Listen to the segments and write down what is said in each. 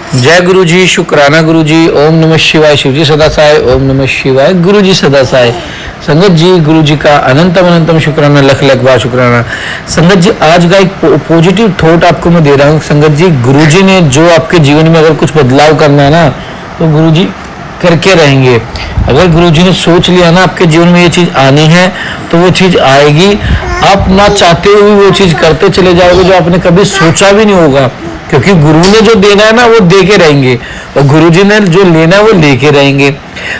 जय गुरु जी, शुक्राना गुरु जी। ओम नमः शिवाय। शिव जी सदा साय। ओम नमः शिवाय। गुरु जी सदा साय। संगत जी, गुरु जी का अनंतम अनंतम शुक्राना, लख लख बार शुक्राना। संगत जी, आज का एक पॉजिटिव थॉट आपको मैं दे रहा हूँ। संगत जी, गुरु जी ने जो आपके जीवन में अगर कुछ बदलाव करना है ना, तो गुरु जी करके रहेंगे। अगर गुरु जी ने सोच लिया ना आपके जीवन में ये चीज़ आनी है, तो वो चीज़ आएगी। आप ना चाहते हुए वो चीज़ करते चले जाओगे जो आपने कभी सोचा भी नहीं होगा, क्योंकि गुरु ने जो देना है ना वो दे के रहेंगे, और गुरु जी ने जो लेना है वो लेके रहेंगे।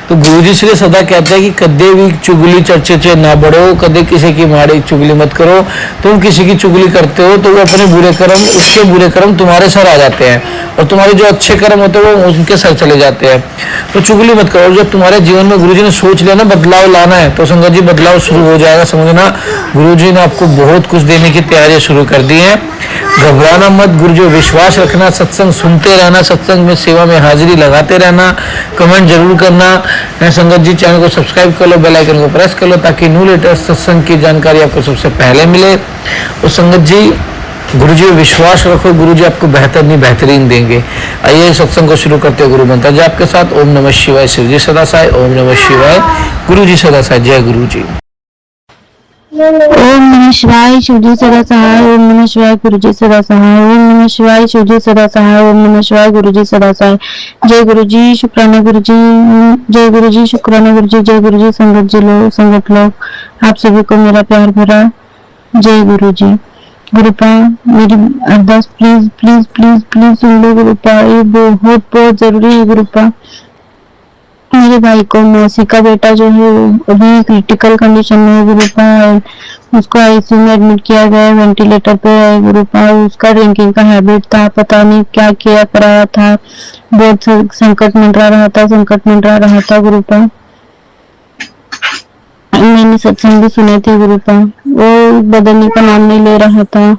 तो गुरु जी इसलिए सदा कहते हैं कि कदे भी चुगली चर्चे चे ना बढ़ो, कदे किसी की माड़ी चुगली मत करो। तुम किसी की चुगली करते हो तो वो अपने बुरे कर्म, उसके बुरे कर्म तुम्हारे सर आ जाते हैं, और तुम्हारे जो अच्छे कर्म होते हैं वो उनके सर चले जाते हैं। तो चुगली मत करो। जब तुम्हारे जीवन में गुरु जी ने सोच लिया ना बदलाव लाना है, तो संगत जी बदलाव शुरू हो जाएगा। समझना, गुरु जी ने आपको बहुत कुछ देने की तैयारी शुरू कर दी है। घबराना मत, गुरु जी विश्वास रखना, सत्संग सुनते रहना, सत्संग में सेवा में हाजिरी लगाते रहना, कमेंट जरूर करना है। संगत जी, चैनल को सब्सक्राइब कर लो, बेल आइकन को प्रेस कर लो, ताकि न्यू लेटेस्ट सत्संग की जानकारी आपको सबसे पहले मिले। और संगत जी, गुरु जी विश्वास रखो, गुरु जी आपको बेहतर नहीं बेहतरीन देंगे। आइए सत्संग को शुरू करते हैं गुरु मंत्र जी आपके साथ। ओम नमः शिवाय। शिव जी सदा साय। ओम नमः शिवाय। गुरु जी सदा साय। जय गुरु जी। ओम नमः शिवाय। शिव जी सदा सहाय। ओम नमः शिवाय। गुरु जी सदा सहाय। ओम नमः शिवाय। शिव जी सदा सहाय। ओम नमः शिवाय। गुरु जी सदा सहाय। जय गुरु जी, शुक्राना गुरु जी। जय गुरु जी, शुक्राना गुरु जी। जय गुरु जी। संगत लोग आप सभी को मेरा प्यार भरा जय गुरु जी। गुरुपा, मेरी अरदास प्लीज प्लीज प्लीज प्लीज सुन लो गुरुपा, ये बहुत बहुत जरूरी है गुरुपा। मेरे भाई को, मौसी का बेटा जो है अभी क्रिटिकल कंडीशन में है गुरुपा, उसको आईसीयू में एडमिट किया गया है, वेंटिलेटर पे है गुरुपा। उसका ड्रिंकिंग का हैबिट था, पता नहीं क्या किया कराया था, बहुत संकट मंडरा रहा था गुरुपा। मैंने सत्संग भी सुने थे गुरुपा, वो बदलने का नाम नहीं ले रहा था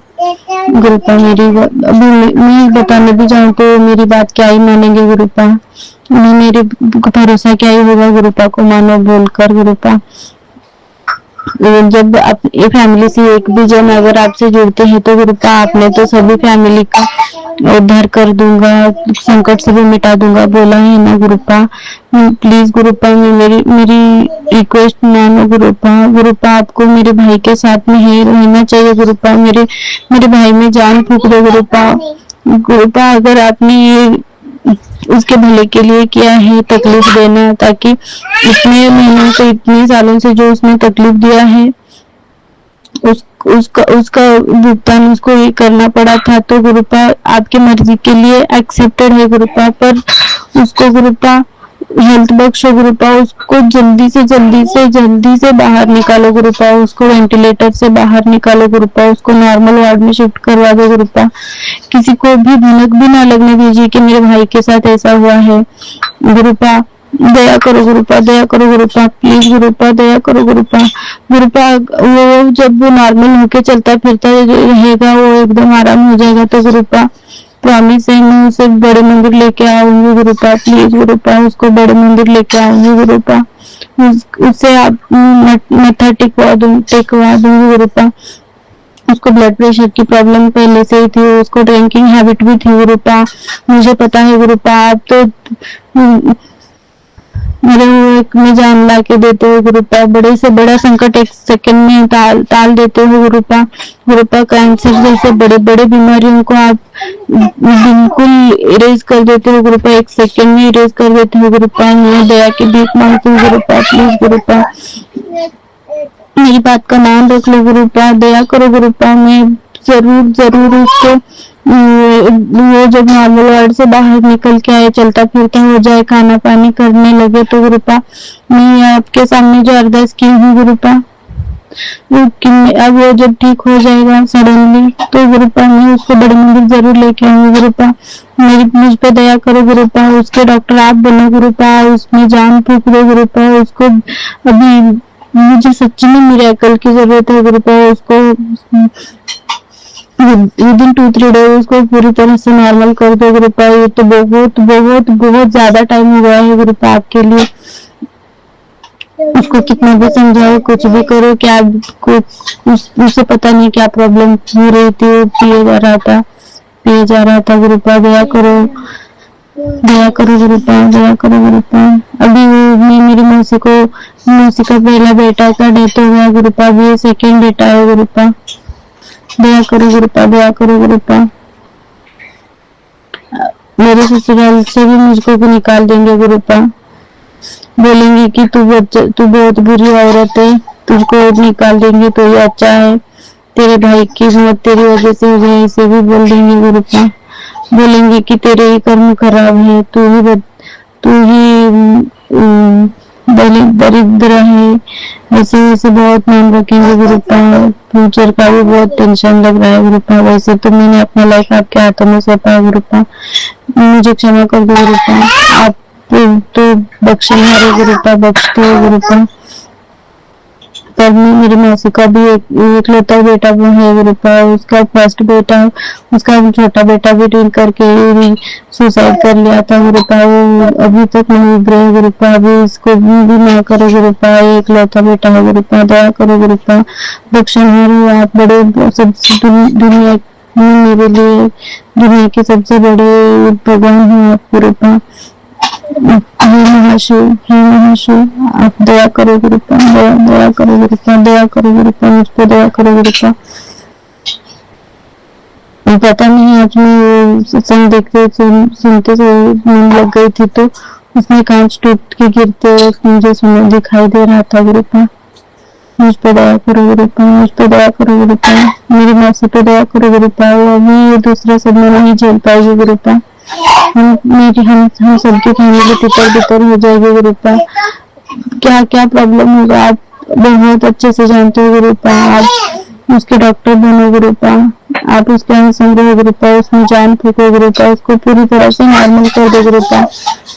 गुरुपा। अभी मैं बताने भी जाऊँ तो मेरी बात क्या ही मानेंगे गुरुपा, मेरे भरोसा क्या ही होगा गुरुपा को मानो बोलकर गुरुपा। जब आप ये फैमिली से एक भी जन अगर आपसे जुड़ते हैं तो गुरुपा आपने तो सभी फैमिली का उद्धार कर दूंगा, संकट से भी मिटा दूंगा बोला है ना गुरुपा। प्लीज गुरुपा, मेरी रिक्वेस्ट मानो गुरुपा। गुरुपा, आपको मेरे भाई के साथ में है रहना चाहिए गुरुपा। मेरे भाई में जान फूंक दो गुरुपा। गुरुपा, अगर आपने ये उसके भले के लिए किया है तकलीफ देना, ताकि इतने महीनों से, इतने सालों से जो उसने तकलीफ दिया है उसका भुगतान उसको ही करना पड़ा था, तो गुरुपा आपकी मर्जी के लिए एक्सेप्टेड है गुरुपा। पर उसको गुरुपा हेल्थ बख्शो गुरुपा, उसको जल्दी से बाहर निकालो गुरुपा, उसको वेंटिलेटर से बाहर निकालो गुरुपा, उसको नॉर्मल वार्ड में शिफ्ट करवा दो गुरुपा। किसी को भी भनक भी ना लगने दीजिए कि मेरे भाई के साथ ऐसा हुआ है गुरुपा। दया करो गुरुपा, दया करो गुरुपा, प्लीज गुरुपा, दया करो गुरुपा। गुरुपा, वो जब वो नॉर्मल होके चलता फिरता रहेगा, वो एकदम आराम हो जाएगा, तो गुरुपा प्रॉमिस है मैं उसे बड़े मंदिर लेके आऊंगी गुरुपा। प्लीज गुरुपा, उसको बड़े मंदिर लेके आऊंगी गुरुपा। उससे आप मत्था टेकवा दूंगी गुरुपा। उसको ब्लड प्रेशर की प्रॉब्लम पहले से ही थी, उसको ड्रिंकिंग हैबिट भी थी गुरुपा, मुझे पता है गुरुपा। आप तो मेरे में जान ला के देते हो गुरुपा, बड़े से बड़ा संकट एक सेकंड में टाल देते हो गुरुपा। गुरुपा, कैंसर जैसे बड़े बड़े बीमारियों को आप बिल्कुल इरेज कर देते हो गुरुपा, एक सेकंड में इरेज कर देते हो गुरुपा। मैं दया की भीख मांगती हूँ गुरुपा, प्लीज गुरुपा मेरी बात का नाम रख लो गुरुपा, दया करो गुरुपा। मैं जरूर उसको वो जब नॉर्मल वार्ड से बाहर निकल के आए, चलता फिरता हो जाए, खाना पानी करने लगे, तो गुरुपा मैं आपके सामने जो अरदास की हूँ गुरुपा, अब वो जब ठीक हो जाएगा सडनली, तो गुरुपा मैं उसको बड़े मंदिर जरूर लेके आऊंगी गुरुपा। मुझ पे दया करो गुरुपा, उसके डॉक्टर आप बनो गुरुपा, उसमें जान फूंक दो गुरुपा। उसको अभी मुझे सच्ची में मिरेकल की जरूरत है गुरुपा। उसको विदिन 2-3 डेज उसको पूरी तरह से नॉर्मल कर दो गुरुपा। ये तो बहुत बहुत बहुत ज्यादा टाइम हो गया है गुरुपा आपके लिए। उसको कितना भी समझाओ, कुछ भी करो, क्या उसे पता नहीं क्या प्रॉब्लम हो रही थी, पिए जा रहा था गुरुपा, दया करो दया करो गुरुपा, दया करो गुरुपा। अभी वो मेरी मौसी का पहला बेटा का डेथ हो गया गुरुपा, अभी सेकंड बेटा है गुरुपा। दया करो गुरुपा, दया करो गुरुपा। मेरे ससुराल से भी मुझको भी निकाल देंगे गुरुपा, बोलेंगे कि तू बहुत बुरी औरत है, तुझको निकाल देंगे तो ये अच्छा है, तेरे भाई की मौत तेरी वजह से हो गई, इसे भी बोल देंगे गुरुपा। बोलेंगे कि तेरे ही कर्म खराब है, तू ही दरिद्र है, ऐसे वैसे बहुत नाम रखेंगे गुरुपा। फ्यूचर का भी बहुत टेंशन लग रहा है गुरुपा। वैसे तो मैंने अपना लाइफ आपके हाथों में सौंपा है गुरुपा, मुझे क्षमा कर दो गुरुपा। आप तो बख्शनहारे गुरुपा, बख्श दो गुरुपा। पर मेरी मौसी का भी एकलौता बेटा वो है गुरुपा, उसका फर्स्ट बेटा, उसका छोटा बेटा भी ड्रिंक करके सुसाइड कर लिया था गुरुपा, वो अभी तक नहीं उभरे है गुरुपा। अभी इसको भी ना करो गुरुपा, एकलौता बेटा है गुरुपा, दया करो गुरुपा। बख्शनहार हो आप, बड़े सबसे दुनिया में मेरे लिए दुनिया के सबसे बड़े भगवान हो आप गुरुपा। हे महाशिव, आप दया करो गुरुपा, दया करो गुरुपा, दया करो गुरुपा, मुझ पर दया करो गुरुपा। पता नहीं आज मैं सत्संग देखते सुनते नींद लग गई थी, तो उसमें कांच टूट के गिरते मुझे सुना दिखाई दे रहा था गुरुपा। मुझ पर दया करो गुरुपा, मुझ पर दया करो गुरुपा, मेरी मौसी पे दया करो गुरुपा। वो अभी ये दूसरा सदमा नहीं झेल पाएगी गुरुपा। हम सबकी फैमिली तितर बितर हो जाएगी गुरुपा। क्या क्या प्रॉब्लम होगा आप बहुत अच्छे से जानते हो गुरुपा। आप उसके डॉक्टर बनो गुरुपा, आप उसके अंग रहो गुरुपा, उसमें जान फूको गुरुपा, उसको पूरी तरह से नॉर्मल कर दो गुरुपा।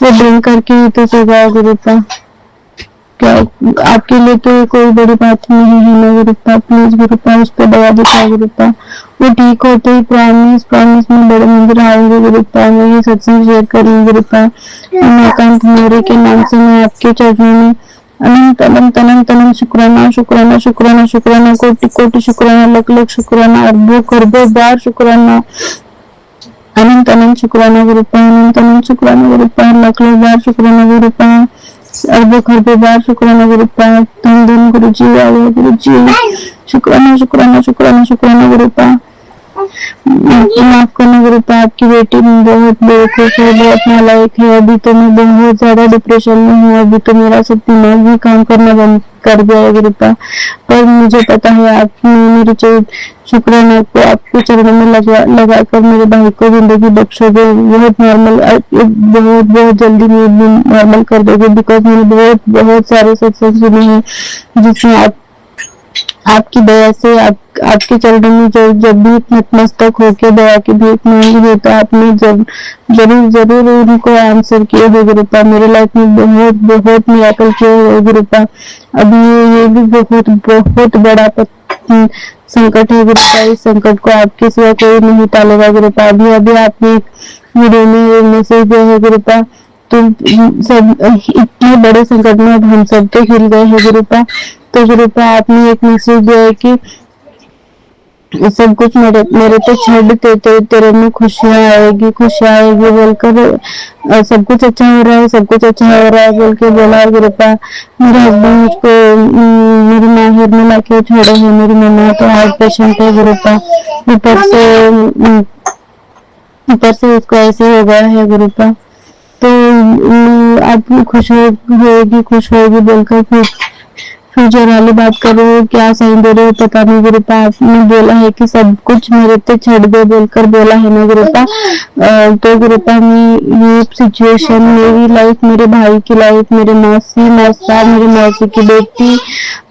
वो ड्रिंक करके ही तो सो गया गुरुपा। क्या आपके लिए तो कोई बड़ी बात नहीं है ना गुरुपा, प्लीज गुरुपा उस पर दया दिखाओ गुरुपा। वो ठीक होते ही प्रॉमिस में बड़े मंदिर आएंगे गुरुपा, मैं ये सत्संग शेयर करूंगी गुरुपा। उमाकांत मोरे के नाम से मैं आपके चरणों में अनंत अनंत अनंत अनंत शुक्राना शुक्राना शुक्राना शुक्राना, कोटि कोटि शुक्राना, लख लख शुक्राना, अरबों खरबों बार शुक्राना, अनंत अनंत शुक्राना गुरुपा, अनंत अनंत शुक्राना गुरुपा, लख लख बार शुक्राना गुरुपा, अरबों खरबों बार शुक्राना गुरुपा। धन धन गुरु जी, आया गुरु जी, शुक्राना शुक्राना शुक्राना शुक्राना गुरुपा। माफ करना गुरुपा, आपकी बेटी बहुत बेवकूफ है, बहुत नालायक है। अभी तो मैं बहुत ज्यादा डिप्रेशन में हूँ, अभी तो मेरा सब दिमाग भी काम करना बंद कर दिया है गुरुपा। पर मुझे पता है आपने मेरी शुक्राना को आपके चरणों में लगाकर मेरे भाई को जिंदगी बख्शोगे, बहुत नॉर्मल, बहुत बहुत जल्दी नॉर्मल कर दोगे। बिकॉज मैंने बहुत सारे सत्संग सुने हैं जिसमें आपकी दया से आपके चरणों में जब भी नतमस्तक होकर दया की भीख मांगी हो, तो आपने जरूर उनको आंसर किए हो गुरुपा। मेरे लाइफ में बहुत मिराकल किए हो गुरुपा। अभी ये भी बहुत बड़ा संकट है गुरुपा, इस संकट को आपके सिवा कोई नहीं टालेगा गुरुपा। अभी आपने वीडियो में मैसेज दिया है गुरुपा, तो सब इतने बड़े संकट में अब हम सब तो हिल गए हैं गुरुपा। तो गुरुपा आपने एक मैसेज दिया है कि सब कुछ मेरे पे छोड़ दे, तेरे में खुशियाँ आएगी बोलकर सब कुछ अच्छा हो रहा है, सब कुछ अच्छा हो रहा है बोल के बोला गुरुपा। मेरे हस्बैंड मुझको मेरी माहिर में लाके छोड़े हैं, मेरी मम्मा तो हार्ट पेशेंट है गुरुपा। ऊपर से उसको ऐसे हो गया है गुरुपा। तो आप खुश होगी बोलकर फिर फ्यूचर वाली बात कर रहे हो, क्या साइन दे रहे हो पता नहीं गुरुपा। आपने बोला है कि सब कुछ मेरे पे छड़ दे बोलकर बोला है ना गुरुपा। तो गुरुपा ये सिचुएशन, मेरी लाइफ, मेरे भाई की लाइफ, मेरे मौसी मेरी मौसी की बेटी,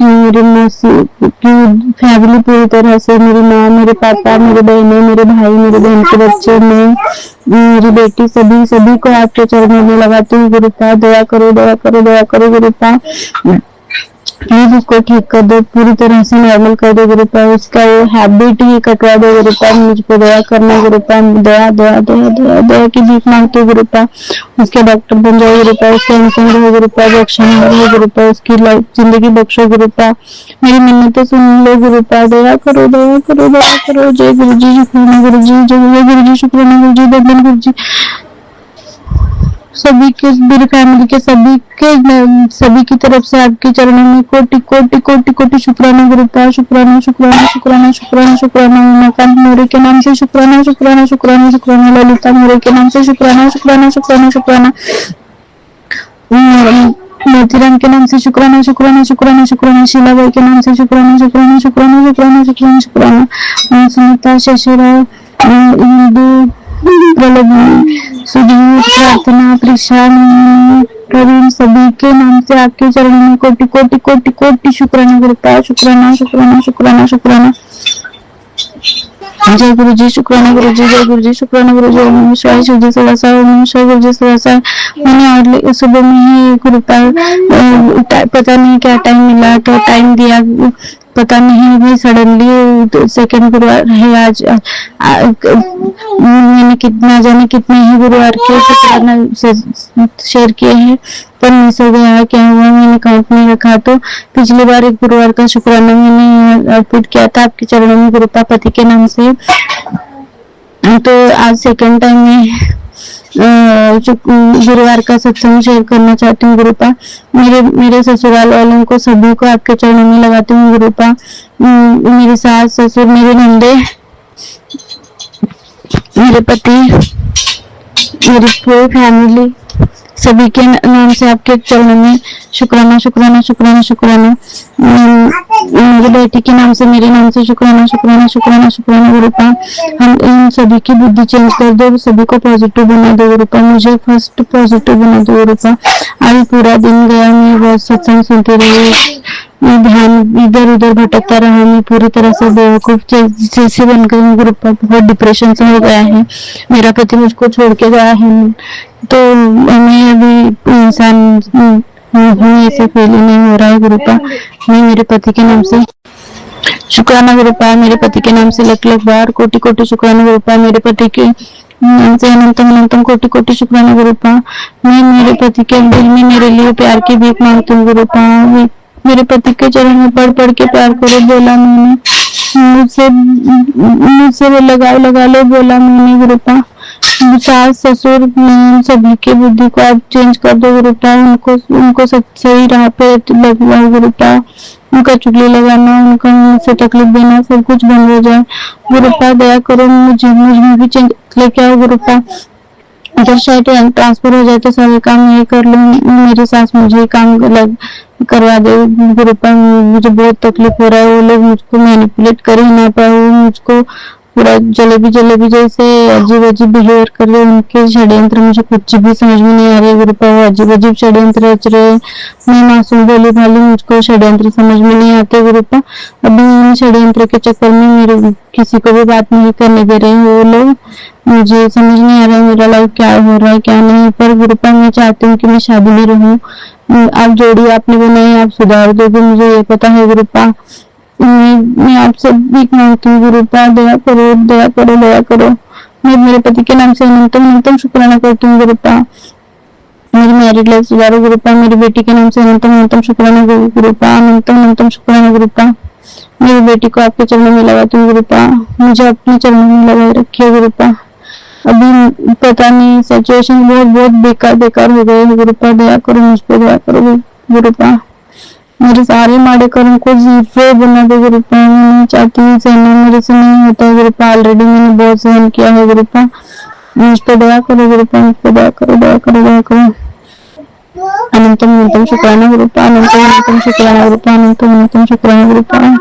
मेरी मौसी की फैमिली पूरी तरह से, मेरी माँ, मेरे पापा, मेरे बहनें, मेरे भाई, मेरे बहन के बच्चे, मैं, मेरी बेटी, सभी को आपके चरणों में लगाती हूँ गुरुपा। दया करो गुरुपा, प्लीज उसको ठीक कर दो, पूरी तरह से नॉर्मल कर दो गुरुपा। उसका वो हैबिट ही कटवा दो गुरुपा। मुझ पर दया करना गुरुपा, दया की भीख मांगते गुरुपा। उसके डॉक्टर बन जाओ गुरुपा, उसके अनुसंग रहो गुरुपा, बख्शा हो गुरुपा, उसकी लाइफ जिंदगी बख्शो गुरुपा। मेरी मिन्नतें सुन लो गुरुपा, दया करो। जय गुरु जी, शुक्राना गुरु जी, जय गुरु जी, शुक्राना गुरु जी, बंदन गुरु जी। सभी के, मेरी फैमिली के सभी की तरफ से आपके चरणों में कोटि कोटि कोटि कोटि शुक्राना गुरुपा, शुक्राना शुक्राना शुक्राना शुक्राना शुक्राना। उमाकांत मोरे के नाम से शुक्राना शुक्राना शुक्राना शुक्राना। ललिता मोरे के नाम से शुक्राना शुक्राना शुक्राना शुक्राना। मोतीराम के नाम से शुक्राना शुक्राना शुक्राना शुक्राना। शीलाबाई के नाम से शुक्राना शुक्राना शुक्राना शुक्राना शुक्राना शुक्राना। सुनीता, शशिराव, इंदु, प्रलभ, सुधीर, प्रार्थना, प्रशांत, प्रवीण, सभी के नाम से आपके चरणों में कोटि कोटि कोटि कोटि शुक्राना गुरुपा, शुक्राना शुक्राना शुक्राना शुक्राना। जय गुरु जी, शुक्राना गुरु जी, जय गुरु जी, शुक्राना गुरु जी। ओम नमः शिवाय, शिव जी सदा साय, ओम नमः शिवाय, गुरु जी सदा साय। मैंने आज सुबह में ही गुरुपा पता नहीं क्या टाइम मिला तो टाइम दिया, पता नहीं भी सडनली सेकंड गुरुवार है आज। मैंने कितना जाने कितने ही गुरुवार के शुक्राना शेयर किए हैं, पर मिस हो गया, क्या हुआ मैंने काउंट नहीं रखा। तो पिछली बार एक गुरुवार का शुक्राना मैंने आउटपुट किया था आपके चरणों में गुरुपा पति के नाम से। तो आज सेकंड टाइम में गुरुवार का सत्संग शेयर करना चाहती हूँ गुरुपा। मेरे ससुराल वालों को सभी को आपके चरणों में लगाती हूँ गुरुपा। मेरे सास ससुर, मेरे नंदे, मेरे पति, मेरी पूरी फैमिली, सभी के नाम से आपके चरणों में शुक्राना शुक्राना शुक्राना शुक्राना। मेरी बेटी के नाम से, मेरे नाम से शुक्राना शुक्राना शुक्राना शुक्राना गुरुपा। हम इन सभी की बुद्धि चेंज कर दो, सभी को पॉजिटिव बना दो गुरुपा। मुझे फर्स्ट पॉजिटिव बना दो गुरुपा। आज पूरा दिन गया, मैं बहुत सत्संग सुनती रही, मैं ध्यान इधर उधर भटकता रहा, मैं पूरी तरह से बेवकूफ जैसे बन गई हूँ गुरुपा। बहुत डिप्रेशन से हो गया है, मेरा पति मुझको छोड़ के गया है, तो मैं अभी इंसान हूँ ऐसे फील नहीं हो रहा है गुरुपा। मैं मेरे पति के नाम से शुक्राना गुरुपा, मेरे पति के नाम से लख लख बार कोटि कोटि शुक्राना गुरुपा। मेरे पति के नाम से अनंतम अनंतम कोटि कोटि शुक्राना गुरुपा। मैं मेरे पति के दिल में मेरे लिए प्यार की भीख मांगती हूँ गुरुपा। मेरे पति के चरण में पढ़ पढ़ के प्यार करो बोला मैंने, मुझसे वो लगा लो बोला मैंने गुरुपा। सास ससुर सभी की बुद्धि को आप चेंज कर दो गुरुपा। उनको सही राह पे लगवाओ गुरुपा। उनका चुगली लगाना, उनका मुझसे तकलीफ देना सब कुछ बंद हो जाए गुरुपा। दया करो, मुझ में भी चेंज लेके आओ गुरुपा। अगर शायद ट्रांसफर हो जाए तो सारे काम ये कर लूँ, मेरी सास मुझे काम करवा दे गुरुपा। मुझे बहुत तकलीफ हो रहा है, वो लोग मुझको मैनिपुलेट कर ही ना पाए, मुझको पूरा जलेबी जैसे अजीब अजीब बिहेवियर कर रहे हैं। उनके षड्यंत्र मुझे कुछ भी समझ में नहीं आ रही गुरुपा। वो अजीब अजीब षड्यंत्र रच रहे, मैं मासूम बोली भाली, मुझको षड्यंत्र समझ में नहीं आते गुरुपा। अभी षड्यंत्र के चक्कर में मेरे किसी को भी बात नहीं करने दे रहे हैं वो लोग। मुझे समझ नहीं आ रहा है मेरा लाइफ क्या हो रहा है क्या नहीं। पर गुरुपा मैं चाहती हूँ कि मैं शादी में रहूं। आप जोड़ी आपने बनाई, आप सुधार दोगे, मुझे ये पता है गुरुपा। मैं आपसे भीख मांगती हूँ गुरुपा, दया करो दया करो दया करो। मैं मेरे पति के नाम से अनंतम अनंतम शुक्राना करती हूँ गुरुपा। मेरी मैरिड लाइफ सुधारो गुरुपा। मेरी बेटी के नाम से अनंतम अनंतम शुक्राना गुरुपा, अनंतम अनंतम शुक्राना गुरुपा। मेरी बेटी को आपके चरणों में लगाती हूँ गुरुपा। मुझे अपने चरणों में लगाए रखिए गुरुपा। अभी पता नहीं सिचुएशन बहुत बेकार हो गए गुरुपा। दया करो मुझ पर, दया करो गुरुपा। मेरे सारे माड़े कर्म को जीरो बना दो गुरुपा। मैं नहीं चाहती हूँ सहना, मेरे से नहीं होता है गुरुपा। ऑलरेडी मैंने बहुत सहन किया है गुरुपा। मुझ पर दया करो गुरुपा, मुझ पर दया करो दया करो दया करो। अनंतम अनंतम शुक्राना गुरुपा, अनंतम अनंतम शुक्राना गुरुपा, अनंतम अनंतम शुक्राना गुरुपा।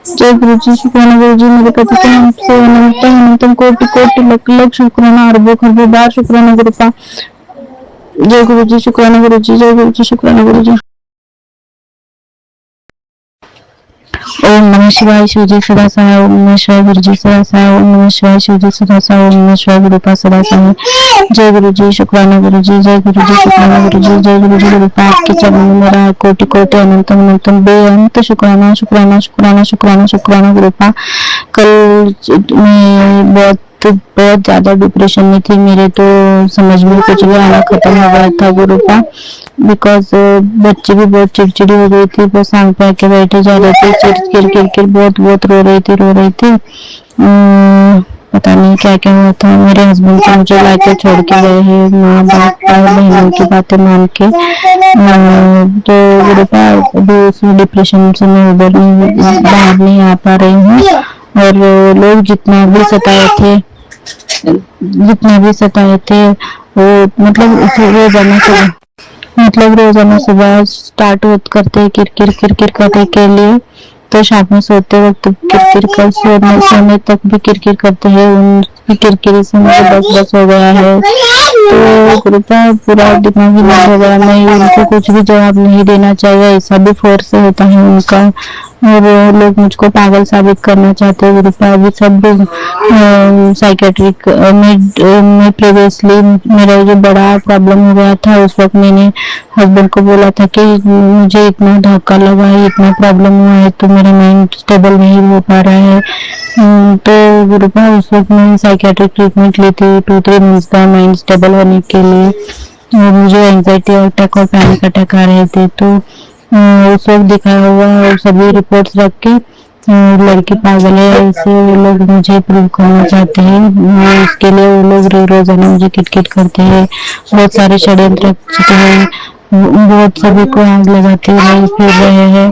जय गुरु जी, शुक्राना गुरु जी। मेरे पति के नाम से अनंतम अनंतम कोटि कोटि लख लख शुक्राना, अरबों खरबों बार शुक्राना गुरुपा। जय गुरु जी, शुक्राना गुरु जी, जय गुरु जी, शुक्राना गुरु जी। ओम नमः शिवाय, शिव जी सदा सहाय, ओम नमः शिवाय, गुरु जी सदा सहाय, ओम नमः शिवाय, शिव जी सदा सहाय, ओम नमः शिवाय, गुरुपा सदा सहाय। जय गुरु जी, शुक्राना गुरु जी, जय गुरु जी, शुक्राना गुरु जी, जय गुरु जी। गुरुपा आपके चरणों में मेरा कोटि कोटि अनंतम अनंतम बेअंत शुक्राना शुक्राना शुक्राना शुक्राना शुक्राना गुरुपा। कल मैं बहुत ज्यादा डिप्रेशन में थी, मेरे तो समझ में कुछ भी आना खत्म हो गया था गुरुपा। बिकॉज बच्चे भी बहुत चिड़चिड़ी हो गई थी, बस आंख पे आके बैठे जा रहे थे, चिड़ बहुत रो रही थी। पता नहीं क्या क्या हुआ था। मेरे हस्बैंड को मुझे लाके छोड़ के गए हैं, माँ बाप और बहनों की बातें मान के। तो गुरुपा अभी उस डिप्रेशन से मैं बाहर नहीं आ पा रही हूँ। और लोग जितना भी सताए थे वो रोजाना सुबह स्टार्ट करते किरकिर किरकिर करने के लिए, तो शाम में सोते वक्त किरकिर कर सोने तक भी किरकिर करते हैं। उनकी किरकिरी से मुझे बस हो गया है। तो कृपया पूरा दिमाग ही बंद हो गया। मैं उनको कुछ भी जवाब नहीं देना चाहिए, ऐसा भी फोर्स होता है उनका। और लोग मुझको पागल साबित करना चाहते हैं कृपया। अभी सब साइकेट्रिक में प्रीवियसली मेरा जो बड़ा प्रॉब्लम हो गया था, उस वक्त मैंने हस्बैंड को बोला था कि मुझे इतना धक्का लगा है, इतना प्रॉब्लम हुआ है, तो मेरा माइंड स्टेबल नहीं हो पा रहा है। तो गुरुपा उस वक्त मैंने साइकेट्रिक ट्रीटमेंट ली थी 2-3 मंथ्स का माइंड स्टेबल होने के लिए। मुझे एंजाइटी अटैक और पैनिक अटैक आ रहे थे। तो उस वक्त दिखाया हुआ सभी रिपोर्ट्स रख के लड़की पागल है ऐसे वो लोग मुझे प्रूव करना चाहते हैं। इसके लिए वो लोग रोजाना मुझे किटकिट करते हैं, बहुत सारे षड्यंत्र रचते हैं, बहुत सभी को आग लगाते हुए फिर रहे हैं।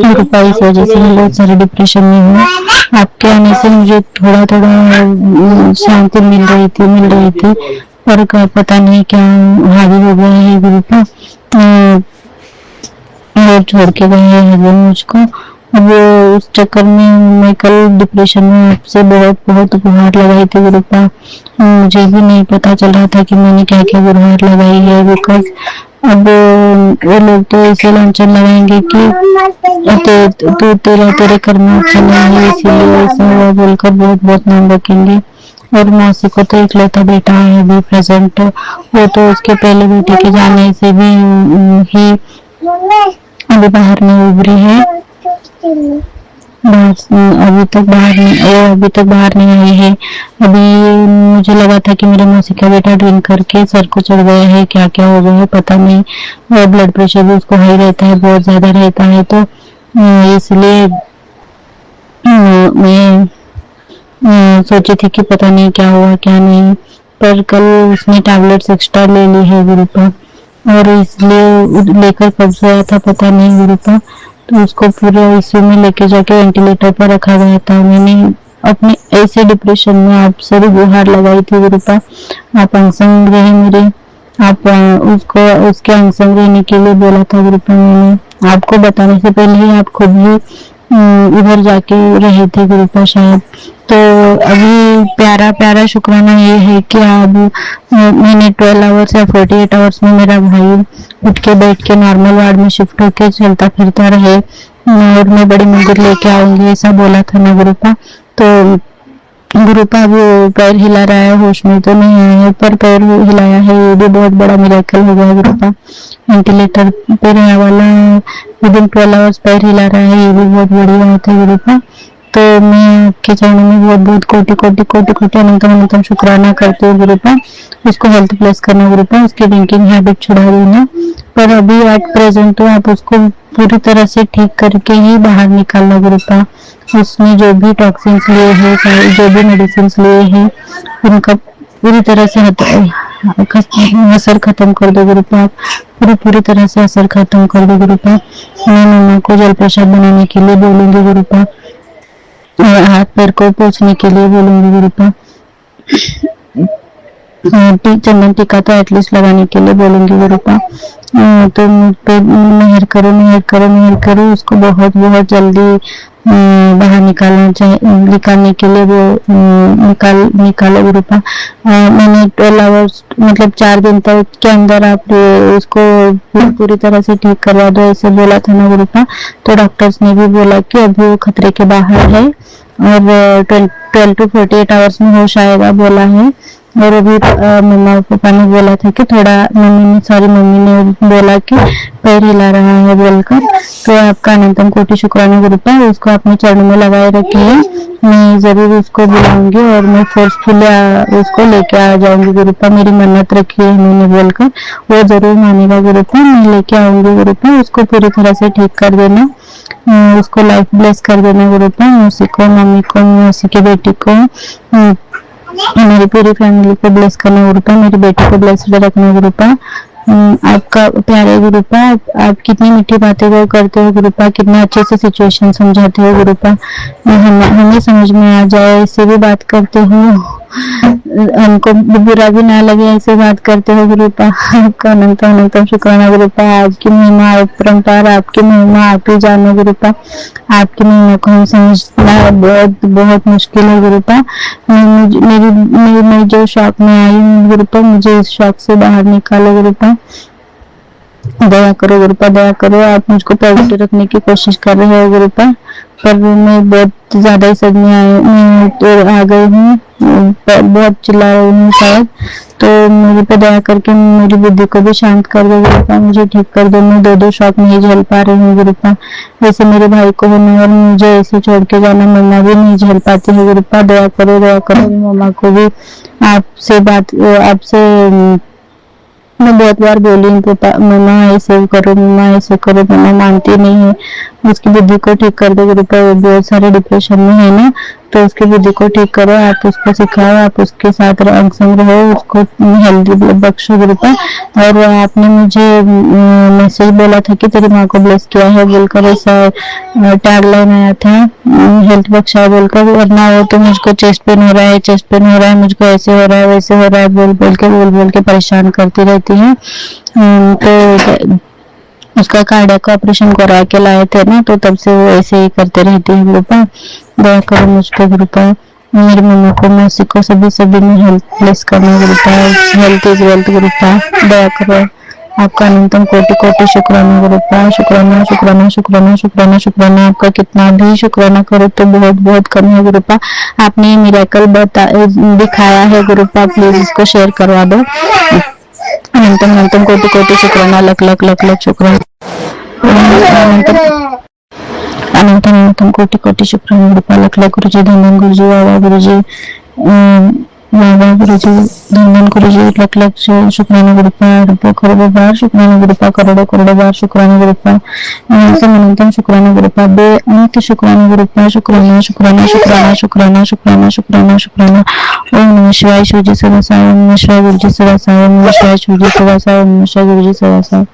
कृपा इस वजह से मैं बहुत सारे डिप्रेशन में हूँ। आपके आने से मुझे थोड़ा थोड़ा शांति मिल रही थी, पर पता नहीं क्या हावी हो गया है गुरुपा। और छोड़ के गए हैं मुझको। अब उस चक्कर में मैं कल डिप्रेशन में आपसे बहुत गुहार लगाई थी गुरुपा। मुझे भी नहीं पता चल रहा था कि मैंने क्या क्या गुहार लगाई है, बिकॉज अब वो लोग तो ऐसे लांछन लगाएंगे कि तेरे कर्म अच्छे नहीं है इसीलिए ऐसा हुआ बोलकर बहुत नाम रखेंगे। और मौसी को तो इकलौता बेटा है अभी प्रेजेंट, वो तो उसके पहले बेटे के जाने से भी ही अभी बाहर नहीं उभरी है। अभी तक बाहर नहीं आई है। अभी मुझे लगा था कि मेरे मौसी का बेटा ड्रिंक करके सर को चढ़ गया है, क्या क्या हो गया है पता नहीं। और ब्लड प्रेशर भी उसको हाई रहता है, बहुत ज्यादा रहता है। तो इसलिए मैं सोची थी कि पता नहीं क्या हुआ क्या नहीं, पर कल उसने टैबलेट्स एक्स्ट्रा ले ली है गुरुपा, और इसलिए लेकर कब सोया था पता नहीं गुरुपा। तो उसको पूरे आईसीयू में लेके जाके वेंटिलेटर पर रखा गया था। मैंने अपने ऐसे डिप्रेशन में आपसे भी गुहार लगाई थी गुरुपा, आप अंगसंग रहे मेरे, आप उसको उसके अंगसंग रहने के लिए बोला था गुरुपा। मैंने आपको बताने से पहले ही आप खुद ही उधर जाके रहे थे गुरुपा शायद। तो अभी प्यारा शुक्राना ये है कि अब मैंने 12 आवर्स या 48 आवर्स में मेरा भाई उठ के बैठ के नॉर्मल वार्ड में शिफ्ट होके चलता फिरता रहे, और मैं बड़ी मंदिर लेके आऊंगी ऐसा बोला था ना गुरुपा। तो गुरुपा अभी पैर हिला रहा है, होश में तो नहीं आया है पर पैर हिलाया है, ये भी बहुत बड़ा मिरेकल हो गया गुरुपा। वेंटिलेटर पे रहने वाला विदिन 12 आवर्स पैर हिला रहा है, ये भी बहुत बढ़िया होता है गुरुपा। तो मैं आपके चरणों में बहुत कोटि अनंतम शुक्राना करती हूँ गुरुपा। उसको हेल्थ प्लस करना गुरुपा, उसकी ड्रिंकिंग हैबिट छुड़ा देना। पर अभी एट प्रेजेंट तो आप उसको पूरी तरह से ठीक करके ही बाहर निकालना गुरुपा। उसने जो भी टॉक्सिन्स लिए हैं, जो भी मेडिसिन लिए हैं, उनका पूरी तरह से असर खत्म कर दो गुरुपा। पूरी तरह से असर खत्म कर दो गुरुपा। मैं मम्मा को जल प्रसाद बनाने के लिए बोलूंगी गुरुपा, हाथ पैर को पोंछने के लिए बोलूंगी गुरुपा, चंदन टीका तो एटलीस्ट लगाने के लिए बोलूंगी गुरुपा। तो मुझ पे मेहर करो उसको बहुत जल्दी बाहर निकालने के लिए वो निकालो गुरुपा। मैंने 12 आवर्स मतलब 4 दिन तक के अंदर आप उसको पूरी तरह से ठीक करवा दो ऐसे बोला था ना गुरुपा। तो डॉक्टर्स ने भी बोला कि अभी वो खतरे के बाहर है और 12 to 48 आवर्स में होश आएगा बोला है। और अभी मम्मा पापा ने बोला था कि मम्मी ने बोला कि पैर हिला रहा है बोलकर। तो आपका अनंतम कोटि शुक्राना गुरुपा, उसको अपने चरणों में लगाए रखिए। मैं जरूर उसको बुलाऊंगी और मैं फोर्सफुली उसको लेके आ जाऊंगी गुरुपा। मेरी मन्नत रखी है मैंने बोलकर, वो जरूर मानेगा गुरुपा। मैं लेके आऊंगी गुरुपा, उसको पूरी तरह से ठीक कर देना। उसको लाइफ ब्लेस कर देना गुरुपा, मौसी को, मम्मी को, मौसी की बेटी को, मेरी पूरी फैमिली को ब्लेस करना गुरुपा, मेरी बेटी को ब्लेस्ड रखना गुरुपा। आपका प्यारे गुरुपा, आप कितनी मीठी बातें वो करते हो गुरुपा, कितने अच्छे से सिचुएशन समझाते हो गुरुपा, हमें समझ में आ जाए ऐसे भी बात करते हो, हमको बुरा भी ना लगे ऐसे बात करते हो गुरुपा। आपका अनंत अनंत शुक्राना गुरुपा, आपकी महिमा अपरंपार, आपकी महिमा आप ही जानो गुरुपा, आपकी महिमा को हम समझना बहुत बहुत मुश्किल है गुरुपा। मैं जो शौक में आई हूँ गुरुपा, मुझे इस शौक से बाहर निकालो गुरुपा, दया करो गुरुपा, दया करो। आप मुझको पॉजिटिव रखने की कोशिश कर रहे हो गुरुपा, पर मैं बहुत ज्यादा ही सदमे तो आ गई हूँ, बहुत चिल्ला रही हूँ शायद, तो मेरे पे दया करके मेरी बुद्धि को भी शांत कर दो गुरुपा, मुझे ठीक कर दो। मैं दो शौक नहीं झेल पा रही हूँ गुरुपा, वैसे मेरे भाई को होना और मुझे ऐसे छोड़ के जाना, मम्मा भी नहीं झेल पाती है गुरुपा, दया करो दया करो। मम्मा को भी आपसे मैं बहुत बार बोली हूँ पापा, मम्मा ऐसे करो, मम्मा ऐसे करो, मम्मा मानती नहीं है। उसकी बुद्धि को ठीक कर दो गुरुपा, वो बहुत सारे डिप्रेशन में है ना, तो उसकी बुद्धि को ठीक करो, आप उसको सिखाओ, आप उसके साथ अंग संग रहो, उसको हेल्दी बख्शो गुरुपा। और आपने मुझे मैसेज बोला था कि तेरी माँ को ब्लेस किया है बोलकर, ऐसा टैग लाइन आया था, हेल्थ बख्शा बोलकर, वरना वो तो मुझको चेस्ट पेन हो रहा है, चेस्ट पेन हो रहा है, मुझको ऐसे हो रहा है वैसे हो रहा है बोल के परेशान करती रहती है। तो उसका कार्डियक ऑपरेशन करा के लाए थे ना, तो तब से वो ऐसे ही करते रहती है गुरुपा, दया करो मुझ पे गुरुपा, मेरी मम्मी को, मौसी को, सभी में हेल्थ ब्लेस करना गुरुपा, हेल्थ इज वेल्थ गुरुपा, दया करो। आपका अनंतम कोटि कोटि शुक्राना गुरुपा, शुक्राना शुक्राना शुक्राना शुक्राना शुक्राना, आपका कितना भी शुक्राना करो तो बहुत बहुत कम है गुरुपा। आपने मिरेकल दिखाया है गुरुपा, प्लीज इसको शेयर करवा दो। अनंतम अनंतम कोटि कोटि शुक्राना, लख लख लख लख शुक्राना, अनंतम अनंतम कोटि कोटि शुक्राना गुरुपा, लख लख गुरुजी, धन्यवाद गुरुजी, वाह गुरुजी, वाह गुरुजी, धन्यवाद गुरुजी, लख लख शुक्राना गुरुपा, अरबों खरबों बार शुक्राना गुरुपा, करोड़ों करोड़ों बार शुक्राना गुरुपा, अनंतम शुक्राना गुरुपा, बेअंत शुक्राना गुरुपा, शुक्राना शुक्राना शुक्राना शुक्राना शुक्राना शुक्राना शुक्राना। ओम नमः शिवाय, शिवजी सदा साई, ओम नमः शिवाय गुरुजी सदा साई, ओम नमः शिवाय शिवजी सदा साई, ओम नमः शिवाय गुरुजी सदा साई।